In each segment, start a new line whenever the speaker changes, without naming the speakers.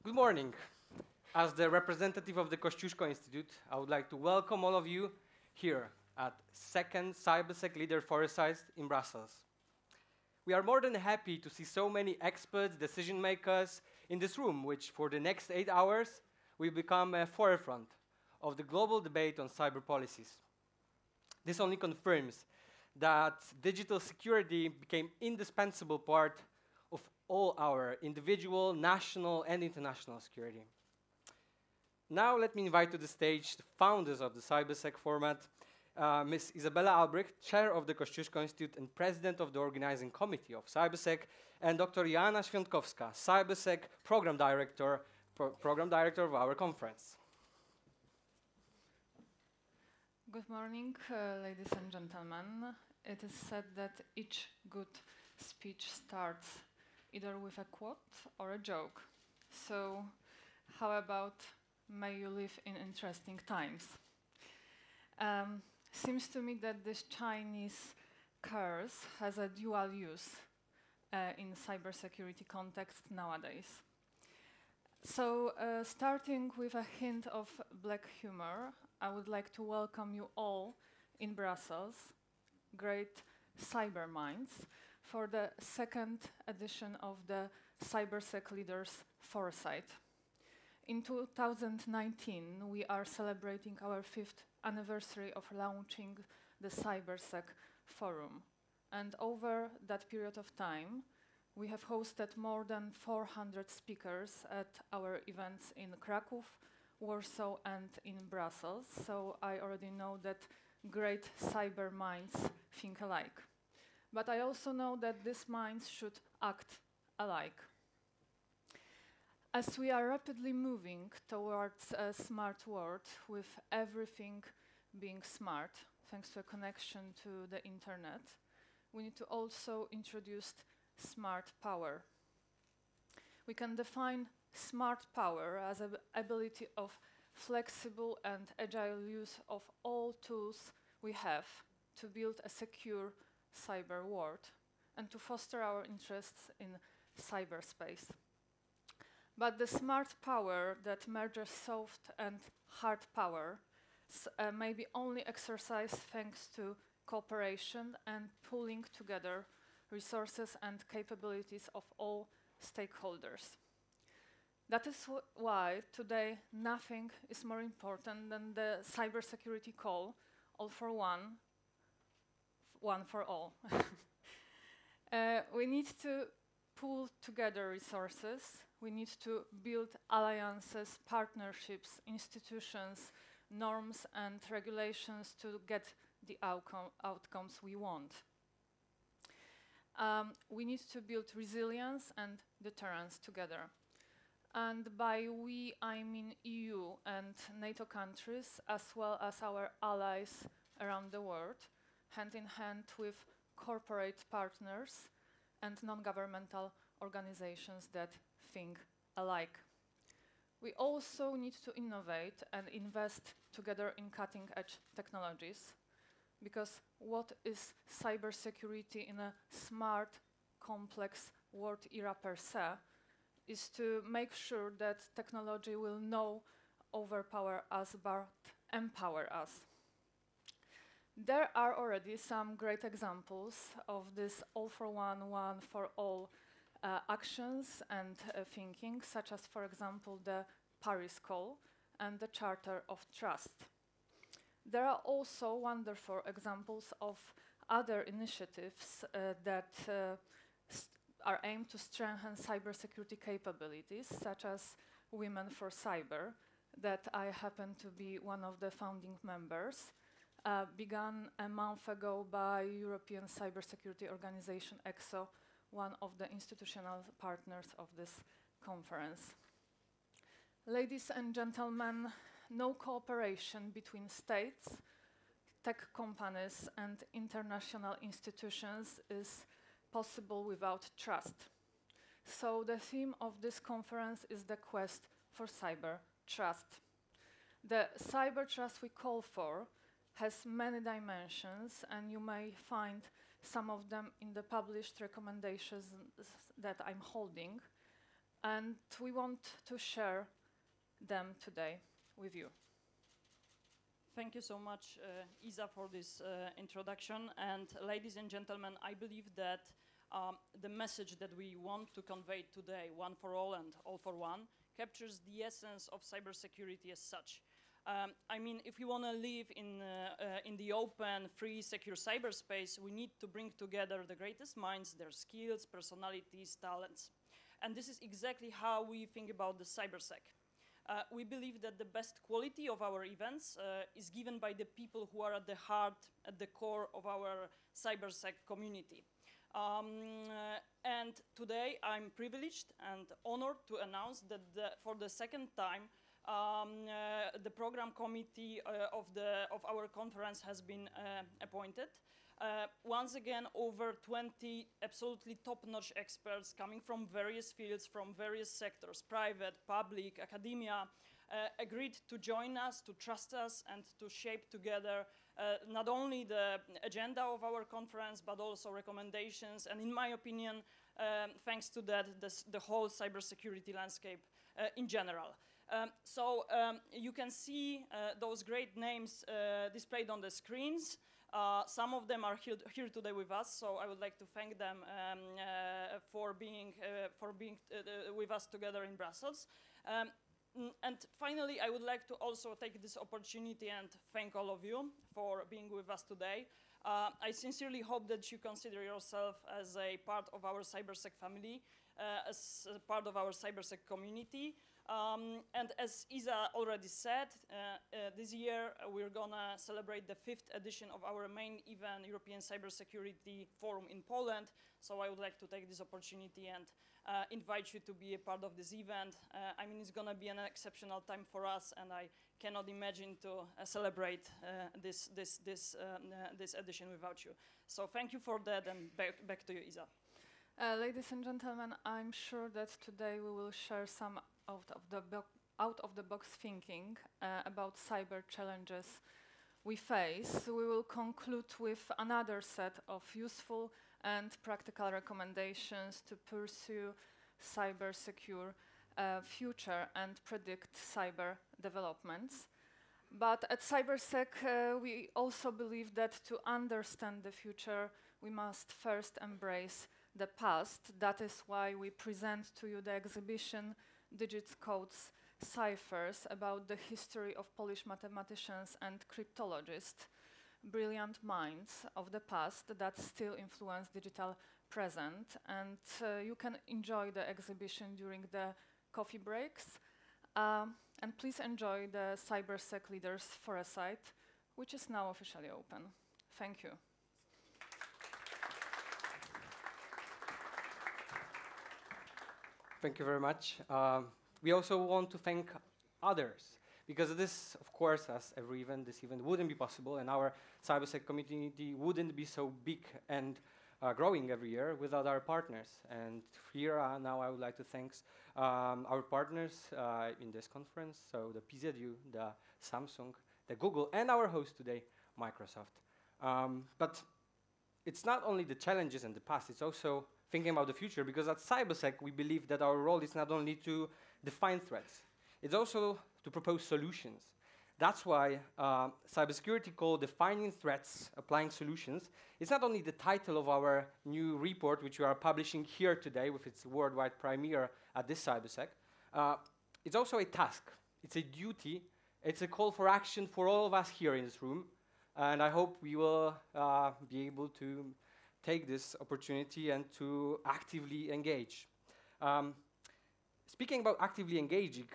Good morning. As the representative of the Kosciuszko Institute, I would like to welcome all of you here at second Cybersec Leader Foresight in Brussels. We are more than happy to see so many experts, decision makers in this room, which for the next 8 hours will become a forefront of the global debate on cyber policies. This only confirms that digital security became indispensable part of all our individual, national, and international security. Now let me invite to the stage the founders of the Cybersec format, Ms. Izabela Albrycht, Chair of the Kosciuszko Institute and President of the Organizing Committee of Cybersec, and Dr. Joanna Świątkowska, Cybersec Program Director of our conference.
Good morning, ladies and gentlemen. It is said that each good speech starts either with a quote or a joke. So how about may you live in interesting times? Seems to me that this Chinese curse has a dual use in cybersecurity context nowadays. So starting with a hint of black humor, I would like to welcome you all in Brussels, great cyber minds, for the second edition of the Cybersec Leaders Foresight. In 2019, we are celebrating our 5th anniversary of launching the Cybersec Forum. And over that period of time, we have hosted more than 400 speakers at our events in Kraków, Warsaw, and in Brussels. So I already know that great cyber minds think alike. But I also know that these minds should act alike. As we are rapidly moving towards a smart world with everything being smart, thanks to a connection to the internet, we need to also introduce smart power. We can define smart power as an ability of flexible and agile use of all tools we have to build a secure cyber world and to foster our interests in cyberspace. But the smart power that merges soft and hard power may be only exercised thanks to cooperation and pooling together resources and capabilities of all stakeholders. That is why today nothing is more important than the cybersecurity call, all for one, one for all. We need to pool together resources. We need to build alliances, partnerships, institutions, norms and regulations to get the outcomes we want. We need to build resilience and deterrence together. And by we, I mean EU and NATO countries, as well as our allies around the world, hand in hand with corporate partners and non-governmental organizations that think alike. We also need to innovate and invest together in cutting-edge technologies, because what is cybersecurity in a smart, complex world era per se is to make sure that technology will not overpower us but empower us. There are already some great examples of this all-for-one, one-for-all actions and thinking, such as, for example, the Paris Call and the Charter of Trust. There are also wonderful examples of other initiatives that are aimed to strengthen cybersecurity capabilities, such as Women for Cyber, that I happen to be one of the founding members, began a month ago by European Cybersecurity Organization, EXO, one of the institutional partners of this conference. Ladies and gentlemen, no cooperation between states, tech companies, and international institutions is possible without trust. So the theme of this conference is the quest for cyber trust. The cyber trust we call for has many dimensions, and you may find some of them in the published recommendations that I'm holding. and we want to share them today with you.
Thank you so much, Isa, for this introduction. And ladies and gentlemen, I believe that the message that we want to convey today, one for all and all for one, captures the essence of cybersecurity as such. I mean, if we want to live in the open, free, secure cyberspace, we need to bring together the greatest minds, their skills, personalities, talents. And this is exactly how we think about the Cybersec. We believe that the best quality of our events is given by the people who are at the heart, at the core of our Cybersec community. And today I'm privileged and honored to announce that for the second time the program committee of our conference has been appointed. Once again, over 20 absolutely top-notch experts coming from various fields, from various sectors, private, public, academia, agreed to join us, to trust us, and to shape together not only the agenda of our conference, but also recommendations, and in my opinion, thanks to that, the whole cybersecurity landscape in general. You can see those great names displayed on the screens. Some of them are here today with us, so I would like to thank them for being with us together in Brussels. And finally, I would like to also take this opportunity and thank all of you for being with us today. I sincerely hope that you consider yourself as a part of our Cybersec family, as a part of our Cybersec community. And as Isa already said, this year we're gonna celebrate the 5th edition of our main event, European Cybersecurity Forum in Poland. So I would like to take this opportunity and invite you to be a part of this event. I mean, it's gonna be an exceptional time for us, and I cannot imagine to celebrate this edition without you. So thank you for that, and back to you, Isa.
Ladies and gentlemen, I'm sure that today we will share some out-of-the-box thinking about cyber challenges we face. We will conclude with another set of useful and practical recommendations to pursue cyber-secure future and predict cyber developments. But at Cybersec, we also believe that to understand the future, we must first embrace the past. That is why we present to you the exhibition Digits, Codes, Ciphers about the history of Polish mathematicians and cryptologists, brilliant minds of the past that still influence digital present. And you can enjoy the exhibition during the coffee breaks. And please enjoy the Cybersec Leaders Foresight, which is now officially open. Thank you.
Thank you very much. We also want to thank others, because this, of course, as every event, this event wouldn't be possible, and our Cybersec community wouldn't be so big and growing every year without our partners. And here now I would like to thank our partners in this conference, so the PZU, the Samsung, the Google, and our host today, Microsoft. But it's not only the challenges in the past, it's also thinking about the future, because at Cybersec we believe that our role is not only to define threats, it's also to propose solutions. That's why cybersecurity called Defining Threats, Applying Solutions is not only the title of our new report, which we are publishing here today with its worldwide premiere at this Cybersec. It's also a task, it's a duty, it's a call for action for all of us here in this room, and I hope we will be able to take this opportunity and to actively engage. Speaking about actively engaging,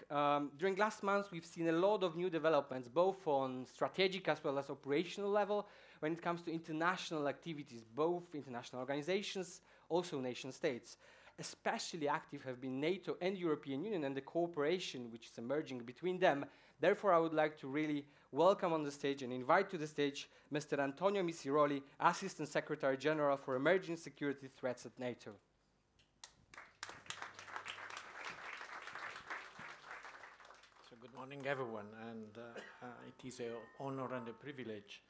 during last month we've seen a lot of new developments, both on strategic as well as operational level, when it comes to international activities, both international organizations, also nation states. Especially active have been NATO and European Union and the cooperation which is emerging between them. Therefore, I would like to really welcome on the stage and invite to the stage Mr. Antonio Missiroli, Assistant Secretary General for Emerging Security Threats at NATO.
So good morning, everyone, and it is an honor and a privilege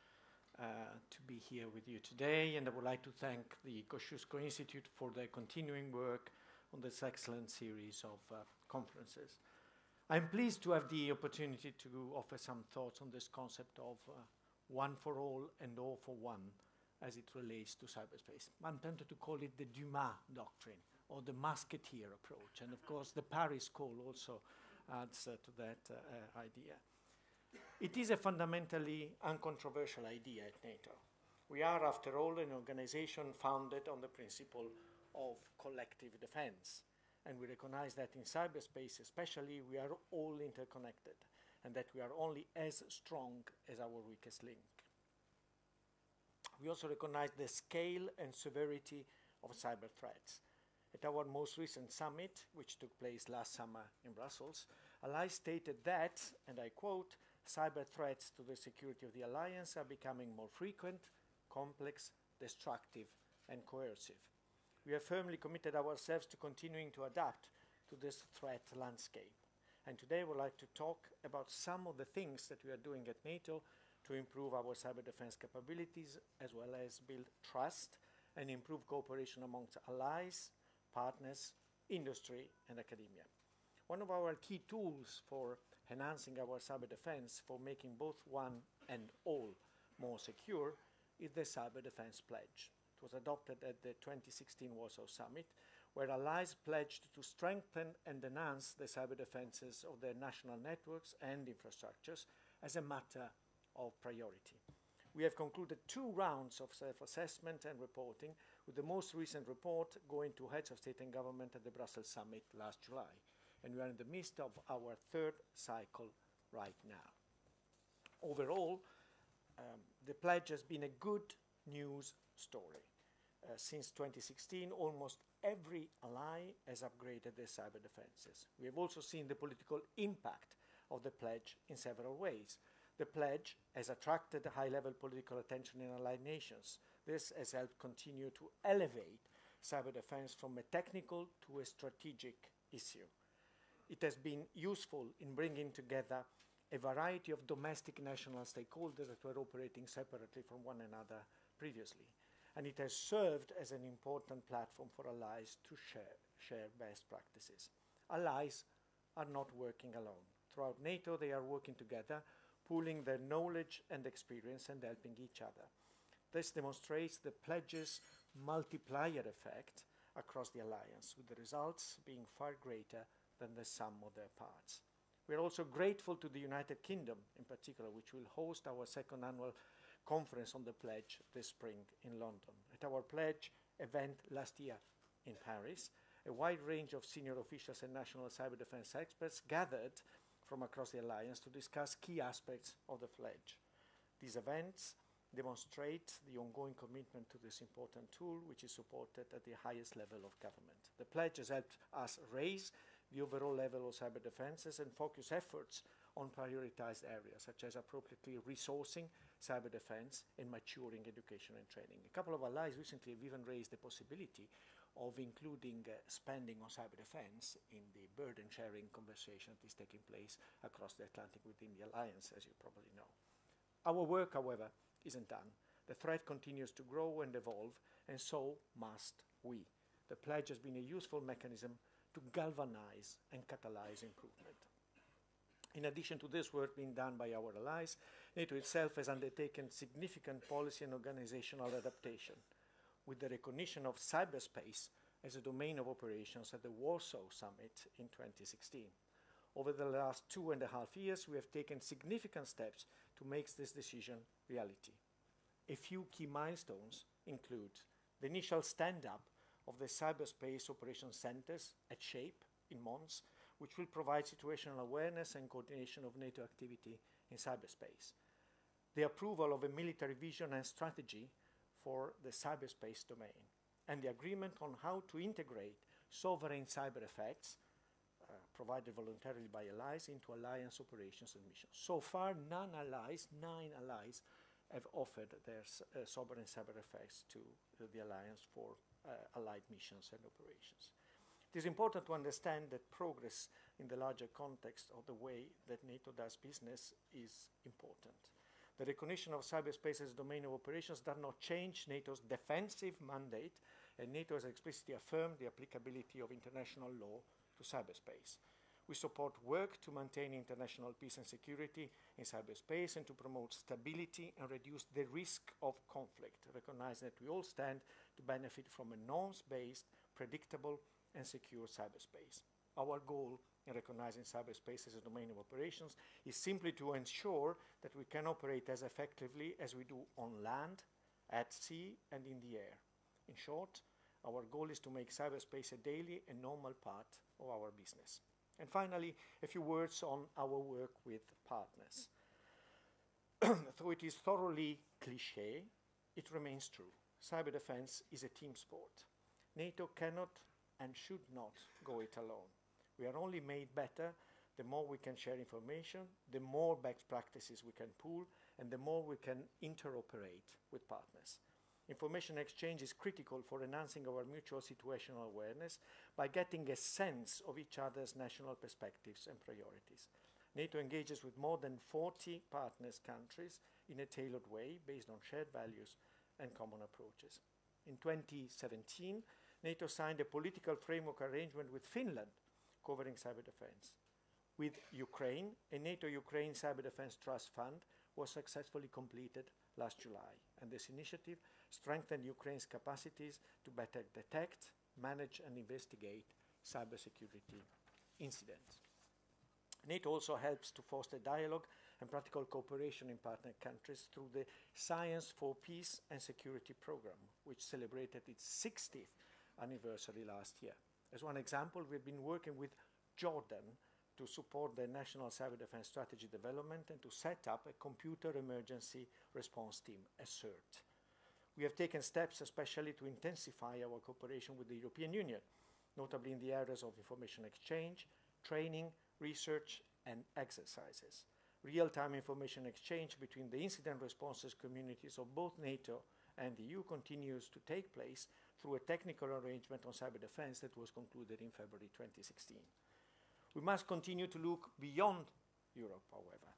to be here with you today, and I would like to thank the Kosciuszko Institute for their continuing work on this excellent series of conferences. I'm pleased to have the opportunity to offer some thoughts on this concept of one for all and all for one as it relates to cyberspace. I'm tempted to call it the Dumas doctrine or the musketeer approach, and of course the Paris Call also adds to that idea. It is a fundamentally uncontroversial idea at NATO. We are, after all, an organization founded on the principle of collective defense. And we recognize that in cyberspace especially, we are all interconnected and that we are only as strong as our weakest link. We also recognize the scale and severity of cyber threats. At our most recent summit, which took place last summer in Brussels, allies stated that, and I quote, cyber threats to the security of the alliance are becoming more frequent, complex, destructive, and coercive. We have firmly committed ourselves to continuing to adapt to this threat landscape. And today I would like to talk about some of the things that we are doing at NATO to improve our cyber defense capabilities, as well as build trust and improve cooperation amongst allies, partners, industry, and academia. One of our key tools for enhancing our cyber defense, for making both one and all more secure, is the Cyber Defense Pledge. It was adopted at the 2016 Warsaw Summit, where allies pledged to strengthen and enhance the cyber defenses of their national networks and infrastructures as a matter of priority. We have concluded 2 rounds of self-assessment and reporting, with the most recent report going to heads of state and government at the Brussels Summit last July. And we are in the midst of our 3rd cycle right now. Overall, the pledge has been a good news story. Since 2016, almost every ally has upgraded their cyber defenses. We have also seen the political impact of the pledge in several ways. The pledge has attracted high-level political attention in allied nations. This has helped continue to elevate cyber defense from a technical to a strategic issue. It has been useful in bringing together a variety of domestic national stakeholders that were operating separately from one another previously. And it has served as an important platform for allies to share best practices. Allies are not working alone. Throughout NATO, they are working together, pooling their knowledge and experience and helping each other. This demonstrates the pledge's multiplier effect across the alliance, with the results being far greater than the sum of their parts. We are also grateful to the United Kingdom, in particular, which will host our 2nd annual conference on the pledge this spring in London. At our pledge event last year in Paris, a wide range of senior officials and national cyber defense experts gathered from across the alliance to discuss key aspects of the pledge. These events demonstrate the ongoing commitment to this important tool, which is supported at the highest level of government. The pledge has helped us raise the overall level of cyber defenses and focus efforts on prioritized areas, such as appropriately resourcing cyber defense and maturing education and training. A couple of allies recently have even raised the possibility of including spending on cyber defense in the burden sharing conversation that is taking place across the Atlantic within the alliance, as you probably know. Our work, however, isn't done. The threat continues to grow and evolve, and so must we. The pledge has been a useful mechanism to galvanize and catalyze improvement. In addition to this work being done by our allies, NATO itself has undertaken significant policy and organizational adaptation, with the recognition of cyberspace as a domain of operations at the Warsaw Summit in 2016. Over the last 2.5 years, we have taken significant steps to make this decision reality. A few key milestones include the initial stand-up of the Cyberspace Operations Centers at SHAPE in Mons, which will provide situational awareness and coordination of NATO activity in cyberspace. The approval of a military vision and strategy for the cyberspace domain, and the agreement on how to integrate sovereign cyber effects provided voluntarily by allies into alliance operations and missions. So far, 9 allies have offered their sovereign cyber effects to the alliance for allied missions and operations. It is important to understand that progress in the larger context of the way that NATO does business is important. The recognition of cyberspace as a domain of operations does not change NATO's defensive mandate and NATO has explicitly affirmed the applicability of international law to cyberspace. We support work to maintain international peace and security in cyberspace and to promote stability and reduce the risk of conflict, recognizing that we all stand to benefit from a norms-based, predictable, and secure cyberspace. Our goal in recognizing cyberspace as a domain of operations is simply to ensure that we can operate as effectively as we do on land, at sea, and in the air. In short, our goal is to make cyberspace a daily and normal part of our business. And finally, a few words on our work with partners. Though it is thoroughly cliché, it remains true. Cyber defense is a team sport. NATO cannot and should not go it alone. We are only made better the more we can share information, the more best practices we can pool, and the more we can interoperate with partners. Information exchange is critical for enhancing our mutual situational awareness by getting a sense of each other's national perspectives and priorities. NATO engages with more than 40 partners countries in a tailored way based on shared values and common approaches. In 2017, NATO signed a political framework arrangement with Finland covering cyber defense. With Ukraine, a NATO-Ukraine Cyber Defense Trust Fund was successfully completed last July, and this initiative strengthened Ukraine's capacities to better detect, manage, and investigate cybersecurity incidents. NATO also helps to foster dialogue and practical cooperation in partner countries through the Science for Peace and Security program, which celebrated its 60th anniversary last year. As one example, we've been working with Jordan to support their national cyber defense strategy development and to set up a computer emergency response team, a CERT. We have taken steps especially to intensify our cooperation with the European Union, notably in the areas of information exchange, training, research, and exercises. Real-time information exchange between the incident responses communities of both NATO and the EU continues to take place through a technical arrangement on cyber defense that was concluded in February 2016. We must continue to look beyond Europe, however.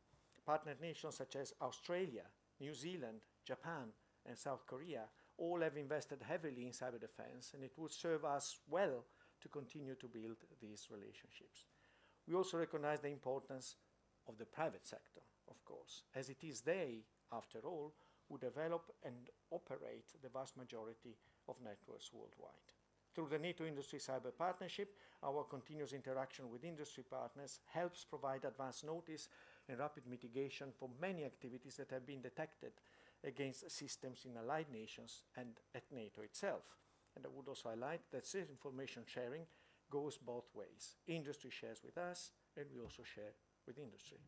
Partner nations such as Australia, New Zealand, Japan, and South Korea all have invested heavily in cyber defense, and it would serve us well to continue to build these relationships. We also recognize the importance of the private sector, of course, as it is they, after all, who develop and operate the vast majority of networks worldwide. Through the NATO Industry Cyber Partnership, our continuous interaction with industry partners helps provide advance notice and rapid mitigation for many activities that have been detected against systems in allied nations and at NATO itself. And I would also highlight that this information sharing goes both ways. Industry shares with us, and we also share with industry.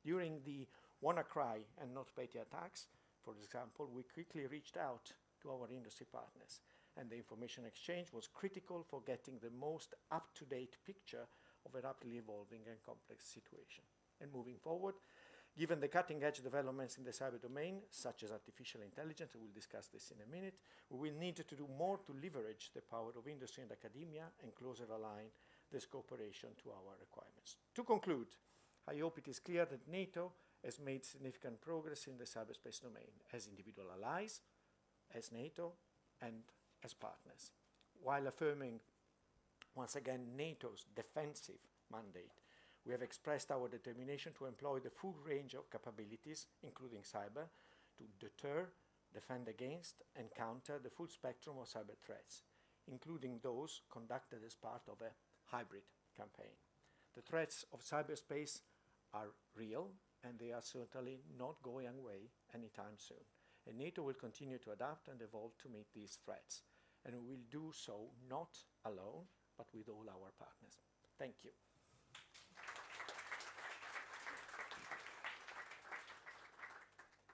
During the WannaCry and NotPetya attacks, for example, we quickly reached out to our industry partners, and the information exchange was critical for getting the most up-to-date picture of a rapidly evolving and complex situation. And moving forward, given the cutting-edge developments in the cyber domain, such as artificial intelligence, we'll discuss this in a minute, we will need to do more to leverage the power of industry and academia and closer align this cooperation to our requirements. To conclude, I hope it is clear that NATO has made significant progress in the cyberspace domain as individual allies, as NATO, and as partners, while affirming once again NATO's defensive mandate. We have expressed our determination to employ the full range of capabilities, including cyber, to deter, defend against, and counter the full spectrum of cyber threats, including those conducted as part of a hybrid campaign. The threats of cyberspace are real, and they are certainly not going away anytime soon. And NATO will continue to adapt and evolve to meet these threats. And we will do so not alone, but with all our partners. Thank you.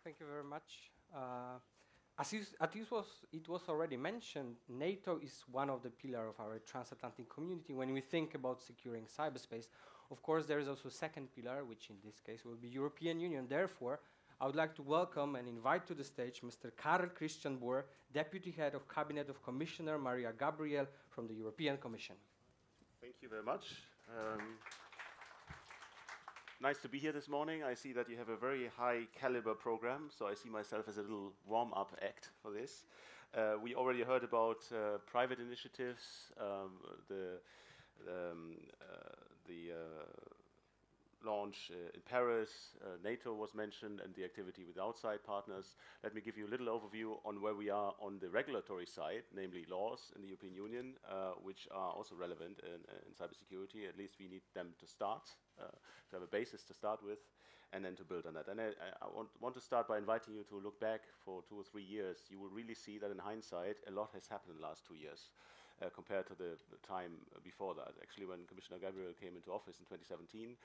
Thank you very much. As it was already mentioned, NATO is one of the pillars of our transatlantic community when we think about securing cyberspace. Of course, there is also a second pillar, which in this case will be European Union. Therefore, I would like to welcome and invite to the stage Mr. Karl Christian Buhr, Deputy Head of Cabinet of Commissioner Maria Gabriel from the European Commission.
Thank you very much. nice to be here this morning. I see that you have a very high caliber program, so I see myself as a little warm-up act for this. We already heard about private initiatives, the launch in Paris, Nato was mentioned, and the activity with outside partners. Let me give you a little overview on where we are on the regulatory side, namely laws in the European Union, which are also relevant in cybersecurity. At least we need them to start, to have a basis to start with, and then to build on that. And I want to start by inviting you to look back for 2 or 3 years. You will really see that in hindsight, a lot has happened in the last 2 years. Compared to the time before that. Actually, when Commissioner Gabriel came into office in 2017,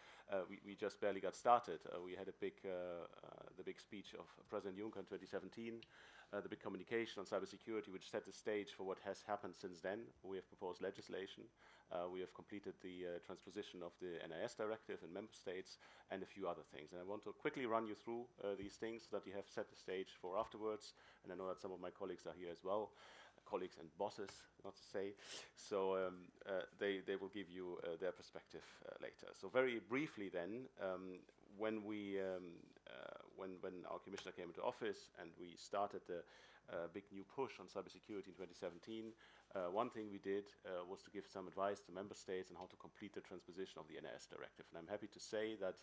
we just barely got started. We had the big speech of President Juncker in 2017, the big communication on cybersecurity, which set the stage for what has happened since then. We have proposed legislation. We have completed the transposition of the Ns Directive in member states and a few other things. And I want to quickly run you through these things so that you have set the stage for afterwards. And I know that some of my colleagues are here as well. Colleagues and bosses, not to say. So they will give you their perspective later. So very briefly then, when our commissioner came into office and we started the big new push on cybersecurity in 2017, one thing we did was to give some advice to member states on how to complete the transposition of the Ns Directive. And I'm happy to say that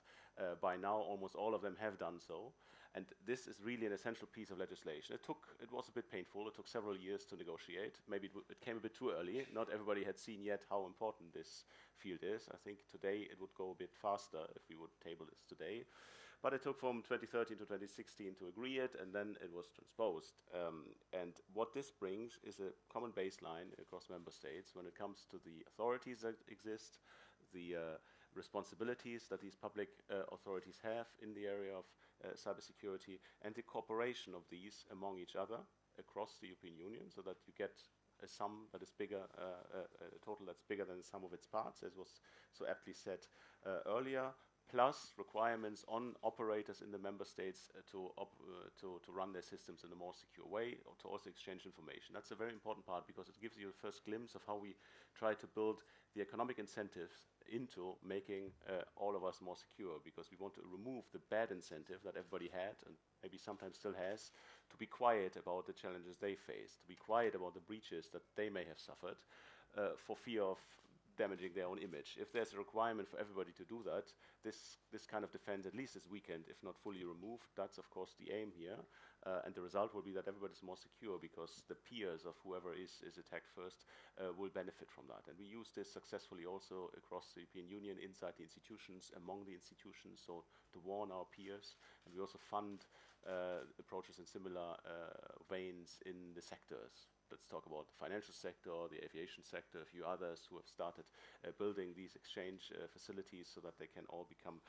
by now almost all of them have done so. And this is really an essential piece of legislation. It was a bit painful. It took several years to negotiate. Maybe it came a bit too early. Not everybody had seen yet how important this field is. I think today it would go a bit faster if we would table this today. But it took from 2013 to 2016 to agree it, and then it was transposed. And what this brings is a common baseline across member states when it comes to the authorities that exist, the responsibilities that these public authorities have in the area of cybersecurity, and the cooperation of these among each other across the European Union, so that you get a sum that is bigger, a total that's bigger than the sum of its parts, as was so aptly said earlier, plus requirements on operators in the member states to run their systems in a more secure way, or to also exchange information. That's a very important part because it gives you a first glimpse of how we try to build the economic incentives into making all of us more secure, because we want to remove the bad incentive that everybody had and maybe sometimes still has to be quiet about the challenges they face, to be quiet about the breaches that they may have suffered for fear of damaging their own image. If there's a requirement for everybody to do that, this kind of defense at least is weakened, if not fully removed. That's of course the aim here, and the result will be that everybody's more secure because the peers of whoever is attacked first will benefit from that. And we use this successfully also across the European Union, inside the institutions, among the institutions, so to warn our peers. And we also fund approaches in similar veins in the sectors. Let's talk about the financial sector, the aviation sector, a few others who have started building these exchange facilities so that they can all become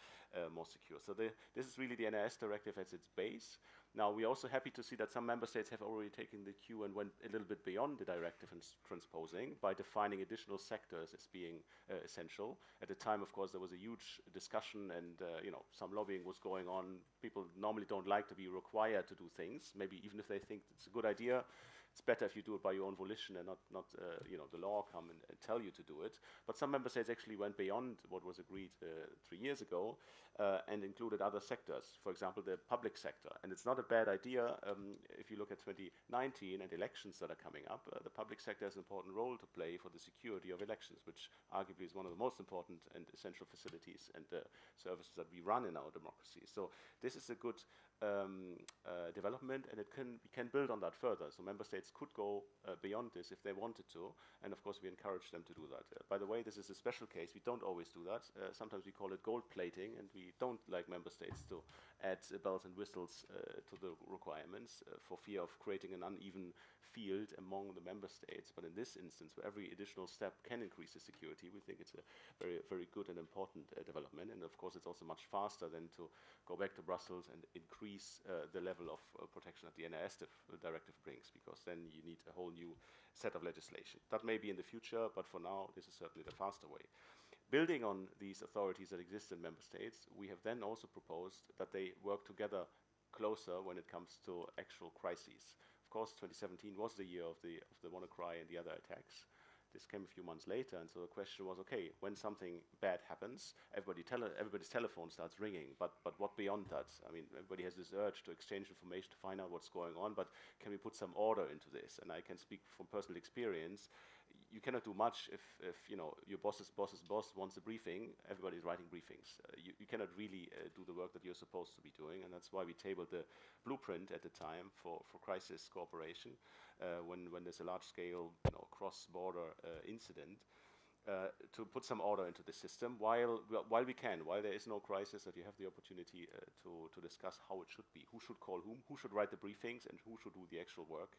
more secure. So this is really the Ns Directive as its base. Now, we're also happy to see that some member states have already taken the cue and went a little bit beyond the directive and transposing by defining additional sectors as being essential. At the time, of course, there was a huge discussion and some lobbying was going on. People normally don't like to be required to do things, maybe even if they think it's a good idea. It's better if you do it by your own volition and not the law come and tell you to do it. But some member states actually went beyond what was agreed 3 years ago and included other sectors, for example, the public sector. And it's not a bad idea if you look at 2019 and elections that are coming up. The public sector has an important role to play for the security of elections, which arguably is one of the most important and essential facilities and services that we run in our democracy. So this is a good development, and we can build on that further. So member states could go beyond this if they wanted to, and of course we encourage them to do that. By the way, this is a special case. We don't always do that. Sometimes we call it gold plating, and we don't like member states to add bells and whistles to the requirements for fear of creating an uneven field among the member states. But in this instance, where every additional step can increase the security, we think it's a very, very good and important development. And of course, it's also much faster than to go back to Brussels and increase the level of protection that the Ns Directive brings, because then you need a whole new set of legislation. That may be in the future, but for now, this is certainly the faster way. Building on these authorities that exist in member states, we have then also proposed that they work together closer when it comes to actual crises. Of course, 2017 was the year of the WannaCry and the other attacks. This came a few months later, and so the question was, okay, when something bad happens, everybody's telephone starts ringing, but what beyond that? I mean, everybody has this urge to exchange information to find out what's going on, but can we put some order into this? And I can speak from personal experience. You cannot do much if you know, your boss's boss wants a briefing, everybody's writing briefings. You cannot really do the work that you're supposed to be doing, and that's why we tabled the blueprint at the time for crisis cooperation when there's a large-scale, you know, cross-border incident, to put some order into the system while there is no crisis, that you have the opportunity to discuss how it should be, who should call whom, who should write the briefings, and who should do the actual work.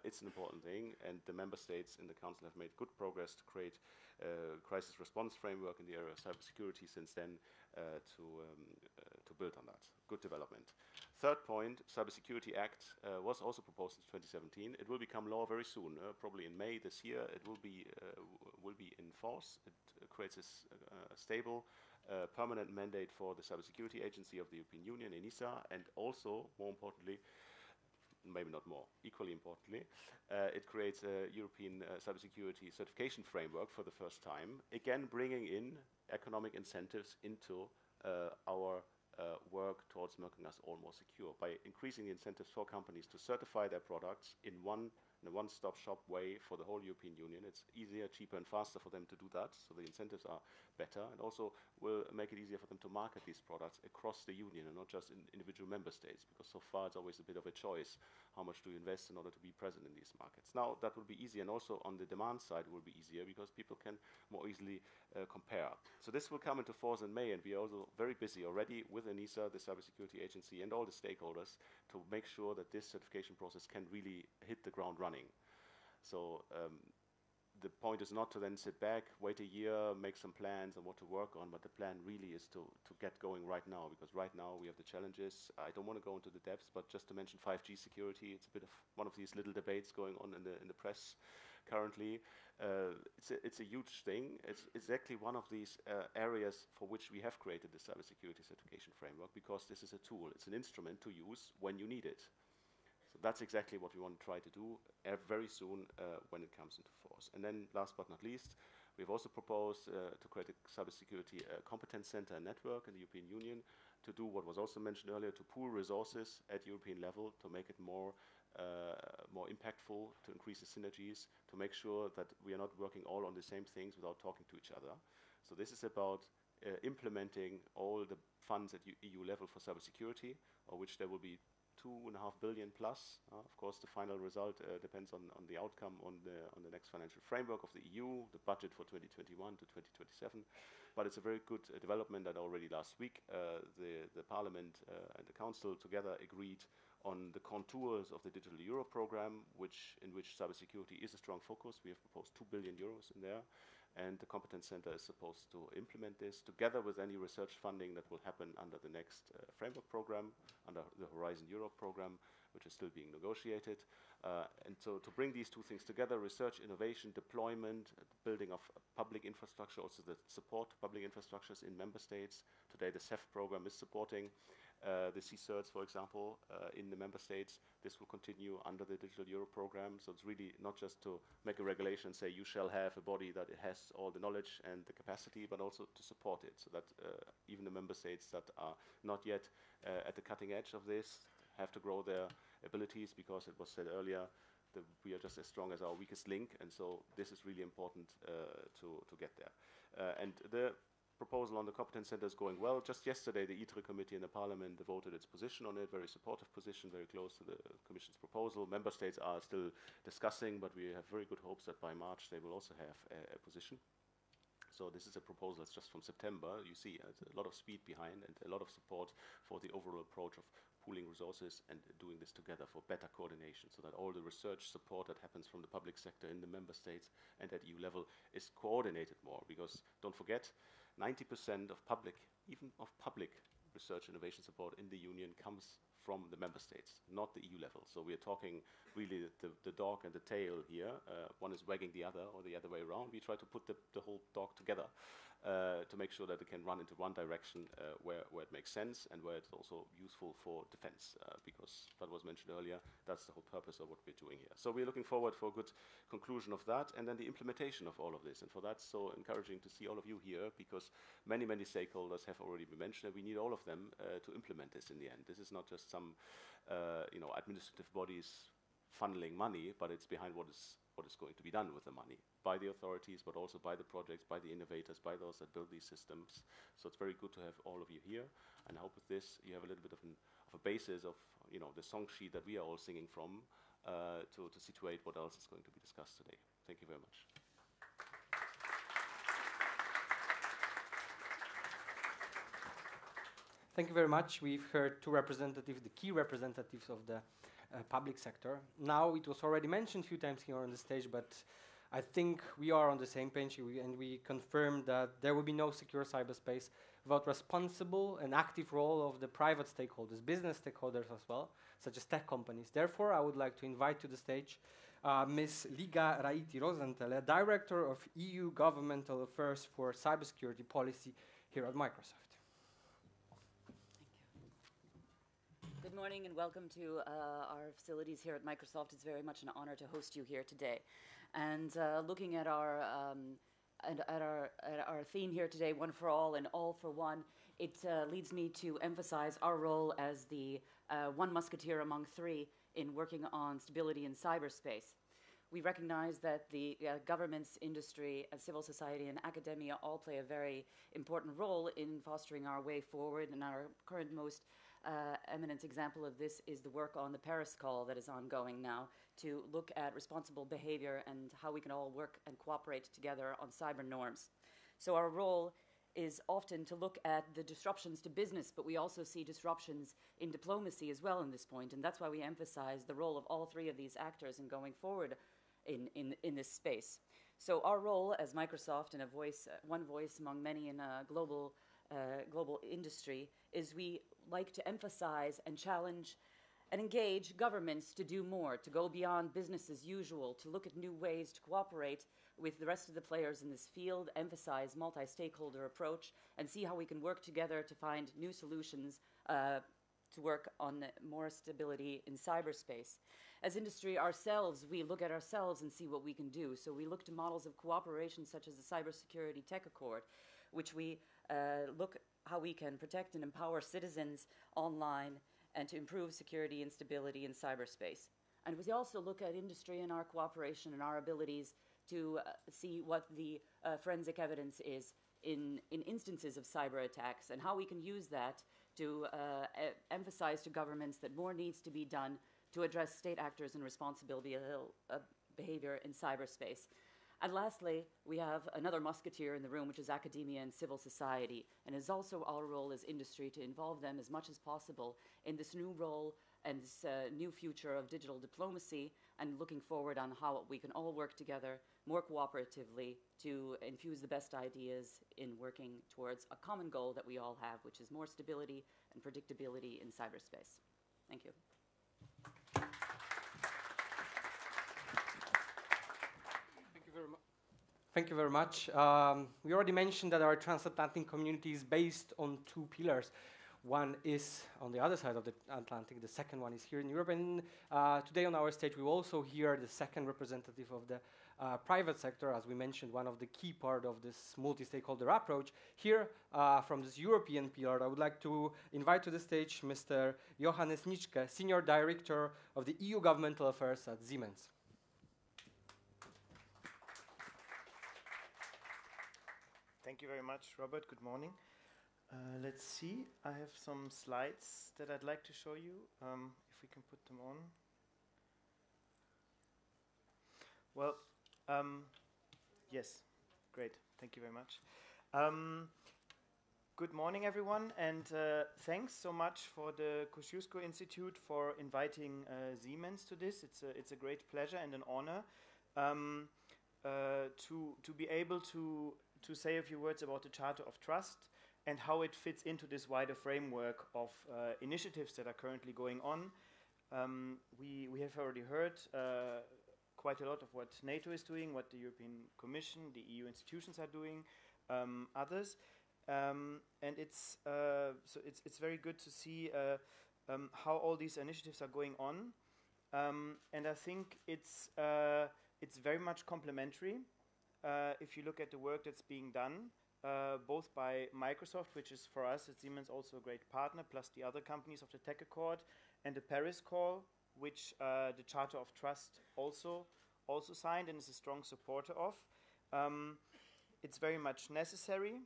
It's an important thing, and the member states in the council have made good progress to create a crisis response framework in the area of cybersecurity since then, to build on that. Good development. Third point, Cybersecurity Act was also proposed in 2017. It will become law very soon, probably in May this year. It will be in force. It creates a stable, permanent mandate for the Cybersecurity Agency of the European Union, ENISA, and also, more importantly, maybe not more, equally importantly, it creates a European cybersecurity certification framework for the first time, again bringing in economic incentives into our work towards making us all more secure by increasing the incentives for companies to certify their products in a one-stop shop way for the whole European Union. It's easier, cheaper, and faster for them to do that, so the incentives are better, and also will make it easier for them to market these products across the Union and not just in individual member states, because so far it's always a bit of a choice. How much do you invest in order to be present in these markets? Now that will be easier, and also on the demand side it will be easier because people can more easily compare. So this will come into force in May, and we are also very busy already with ENISA, the Cybersecurity Agency, and all the stakeholders to make sure that this certification process can really hit the ground running. So the point is not to then sit back, wait a year, make some plans on what to work on, but the plan really is to get going right now, because right now we have the challenges. I don't want to go into the depths, but just to mention 5G security, it's a bit of one of these little debates going on in the press currently. It's a huge thing. It's exactly one of these areas for which we have created the cybersecurity certification framework, because this is a tool, it's an instrument to use when you need it. So that's exactly what we want to try to do very soon when it comes into force. And then last but not least, we've also proposed to create a cybersecurity competence center and network in the European Union to do what was also mentioned earlier, to pool resources at European level, to make it more impactful, to increase the synergies, to make sure that we are not working all on the same things without talking to each other. So this is about implementing all the funds at EU level for cybersecurity, of which there will be 2.5 billion plus. Of course, the final result depends on the outcome on the next financial framework of the EU, the budget for 2021 to 2027. But it's a very good development that already last week the Parliament and the Council together agreed on the contours of the Digital Euro program, in which cybersecurity is a strong focus. We have proposed 2 billion euros in there. And the Competence Center is supposed to implement this together with any research funding that will happen under the next framework program, under the Horizon Europe program, which is still being negotiated. And so to bring these two things together, research, innovation, deployment, building of public infrastructure, also the support to public infrastructures in member states. Today the CEF program is supporting the CSIRTs, for example, in the member states. This will continue under the Digital Euro program. So it's really not just to make a regulation and say you shall have a body that has all the knowledge and the capacity, but also to support it, so that even the member states that are not yet at the cutting edge of this have to grow their abilities, because it was said earlier that we are just as strong as our weakest link, and so this is really important to get there. And the proposal on the Competence Center is going well. Just yesterday, the ITRE committee in the Parliament voted its position on it, very supportive position, very close to the Commission's proposal. Member states are still discussing, but we have very good hopes that by March they will also have a position. So this is a proposal that's just from September. You see a lot of speed behind and a lot of support for the overall approach of pooling resources and doing this together for better coordination, so that all the research support that happens from the public sector in the member states and at EU level is coordinated more. Because don't forget, 90% of public, even of public research innovation support in the Union comes from the member states, not the EU level. So we are talking really the dog and the tail here. One is wagging the other or the other way around. We try to put the whole dog together to make sure that it can run into one direction where it makes sense and where it's also useful for defense, because that was mentioned earlier, that's the whole purpose of what we're doing here. So we're looking forward for a good conclusion of that, and then the implementation of all of this. And for that, so encouraging to see all of you here, because many stakeholders have already been mentioned, and we need all of them to implement this in the end. This is not just some administrative bodies funneling money, but it's behind what is going to be done with the money by the authorities, but also by the projects, by the innovators, by those that build these systems. So it's very good to have all of you here, and I hope with this you have a little bit of a basis of the song sheet that we are all singing from to situate what else is going to be discussed today. Thank you very much.
Thank you very much. We've heard two representatives, the key representatives of the public sector. Now, it was already mentioned a few times here on the stage, but I think we are on the same page, and we confirm that there will be no secure cyberspace without responsible and active role of the private stakeholders, business stakeholders as well, such as tech companies. Therefore, I would like to invite to the stage Ms. Līga Rozentāle, Director of EU Governmental Affairs for Cybersecurity Policy here at Microsoft.
Good morning and welcome to our facilities here at Microsoft. It's very much an honor to host you here today. And looking at our theme here today, One for All and All for One, it leads me to emphasize our role as the one musketeer among three in working on stability in cyberspace. We recognize that the governments, industry, civil society, and academia all play a very important role in fostering our way forward, and our current most eminent example of this is the work on the Paris call that is ongoing now to look at responsible behavior and how we can all work and cooperate together on cyber norms. So our role is often to look at the disruptions to business, but we also see disruptions in diplomacy as well in this point, and that's why we emphasize the role of all three of these actors in going forward in this space. So our role as Microsoft and one voice among many in a global industry is we like to emphasize and challenge and engage governments to do more, to go beyond business as usual, to look at new ways to cooperate with the rest of the players in this field, emphasize multi-stakeholder approach, and see how we can work together to find new solutions to work on more stability in cyberspace. As industry ourselves, we look at ourselves and see what we can do. So we look to models of cooperation such as the Cybersecurity Tech Accord, which we look how we can protect and empower citizens online and to improve security and stability in cyberspace. And we also look at industry and our cooperation and our abilities to see what the forensic evidence is in instances of cyber attacks and how we can use that to emphasize to governments that more needs to be done to address state actors and responsibility behavior in cyberspace. And lastly, we have another musketeer in the room, which is academia and civil society. And it's also our role as industry to involve them as much as possible in this new role and this new future of digital diplomacy, and looking forward on how we can all work together more cooperatively to infuse the best ideas in working towards a common goal that we all have, which is more stability and predictability in cyberspace. Thank you.
Thank you very much. We already mentioned that our transatlantic community is based on two pillars. One is on the other side of the Atlantic, the second one is here in Europe. And today on our stage we will also hear the second representative of the private sector, as we mentioned, one of the key part of this multi-stakeholder approach. Here from this European pillar, I would like to invite to the stage Mr. Johannes Nitschke, Senior Director of the EU Governmental Affairs at Siemens.
Thank you very much, Robert. Good morning. Let's see. I have some slides that I'd like to show you, if we can put them on. Well, yes, great. Thank you very much. Good morning, everyone, and thanks so much for the Kosciuszko Institute for inviting Siemens to this. It's a great pleasure and an honor to be able to say a few words about the Charter of Trust and how it fits into this wider framework of initiatives that are currently going on. We have already heard quite a lot of what NATO is doing, what the European Commission, the EU institutions are doing, others, and it's very good to see how all these initiatives are going on, and I think it's very much complementary. If you look at the work that's being done, both by Microsoft, which is for us at Siemens also a great partner, plus the other companies of the Tech Accord, and the Paris Call, which the Charter of Trust also signed and is a strong supporter of. It's very much necessary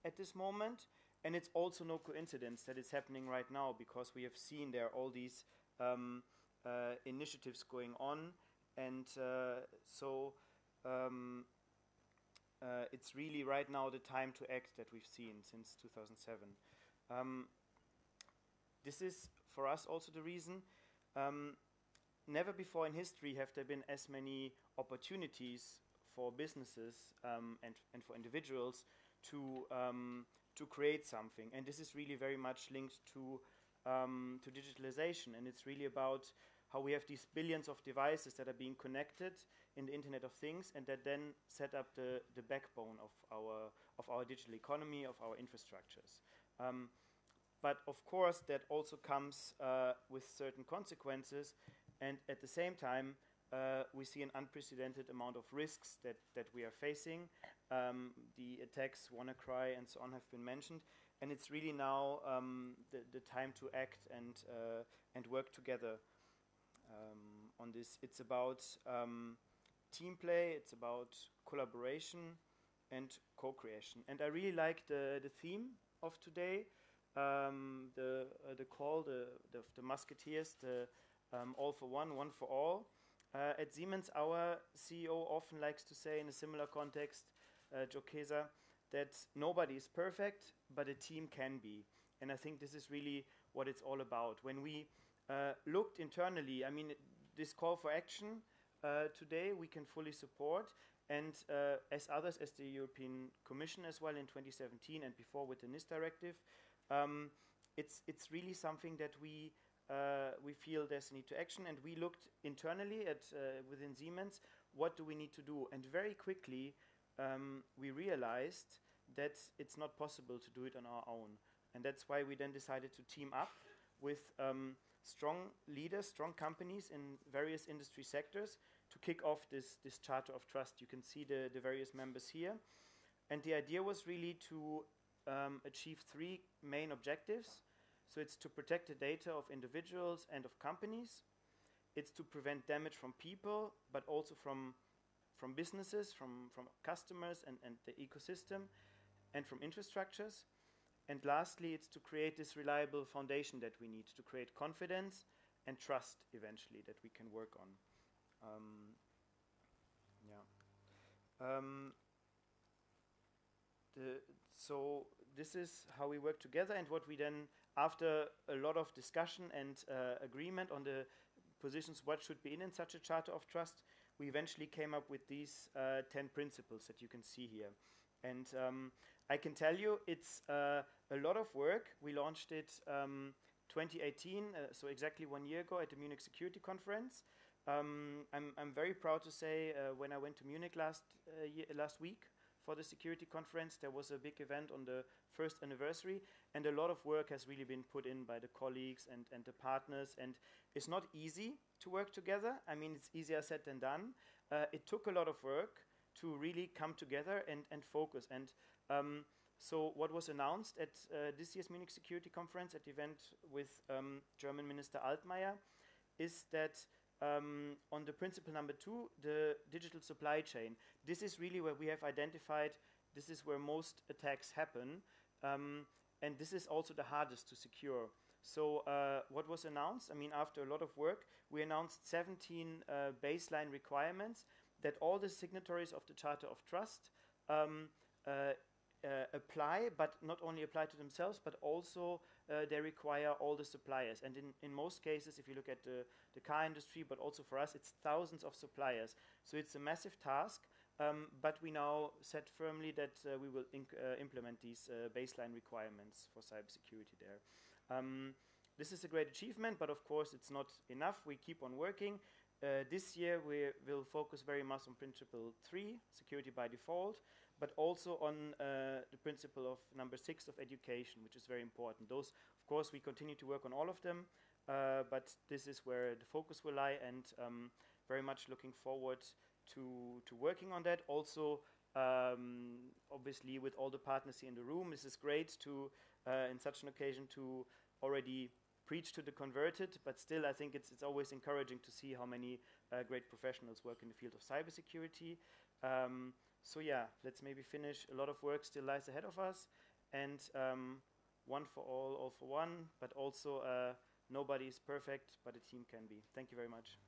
at this moment, and it's also no coincidence that it's happening right now, because we have seen there are all these initiatives going on, and it's really right now the time to act that we've seen since 2007. This is for us also the reason. Never before in history have there been as many opportunities for businesses and for individuals to create something, and this is really very much linked to digitalization, and it's really about how we have these billions of devices that are being connected in the Internet of Things, and that then set up the backbone of our digital economy, of our infrastructures. But of course, that also comes with certain consequences, and at the same time, we see an unprecedented amount of risks that we are facing. The attacks, WannaCry, and so on have been mentioned, and it's really now the time to act and work together on this. It's about team play, it's about collaboration and co-creation. And I really like the theme of today, the call, the musketeers, the all for one, one for all. At Siemens, our CEO often likes to say in a similar context, Joe Kesa, that nobody is perfect, but a team can be. And I think this is really what it's all about. When we looked internally, I mean, this call for action today we can fully support, and as others, as the European Commission as well in 2017 and before with the Ns Directive, it's really something that we feel there's a need to action, and we looked internally at within Siemens, what do we need to do, and very quickly we realized that it's not possible to do it on our own, and that's why we then decided to team up with strong leaders, strong companies in various industry sectors to kick off this Charter of Trust. You can see the various members here, and the idea was really to achieve three main objectives. So it's to protect the data of individuals and of companies. It's to prevent damage from people, but also from businesses, from customers and the ecosystem, and from infrastructures. And lastly, it's to create this reliable foundation that we need to create confidence and trust eventually that we can work on. So this is how we work together, and what we then, after a lot of discussion and agreement on the positions, what should be in such a Charter of Trust, we eventually came up with these 10 principles that you can see here. And I can tell you it's a lot of work. We launched it 2018, so exactly 1 year ago at the Munich Security Conference. I'm very proud to say when I went to Munich last week for the security conference, there was a big event on the first anniversary, and a lot of work has really been put in by the colleagues and the partners, and it's not easy to work together. I mean, it's easier said than done. It took a lot of work to really come together and focus. And so what was announced at this year's Munich Security Conference, at the event with German Minister Altmaier, is that on the principle number 2, the digital supply chain, this is really where we have identified, this is where most attacks happen, and this is also the hardest to secure. So what was announced, I mean, after a lot of work, we announced 17 baseline requirements that all the signatories of the Charter of Trust apply, but not only apply to themselves, but also they require all the suppliers. And in most cases, if you look at the car industry, but also for us, it's thousands of suppliers. So it's a massive task, but we now said firmly that we will implement these baseline requirements for cybersecurity there. This is a great achievement, but of course it's not enough. We keep on working. This year we will focus very much on principle 3, security by default, but also on the principle of number 6 of education, which is very important. Those, of course, we continue to work on all of them, but this is where the focus will lie, and very much looking forward to working on that. Also, obviously, with all the partners here in the room, this is great to, in such an occasion, to already preach to the converted, but still I think it's always encouraging to see how many great professionals work in the field of cybersecurity. So yeah, let's maybe finish. A lot of work still lies ahead of us, and one for all for one, but also nobody is perfect, but a team can be. Thank you very much.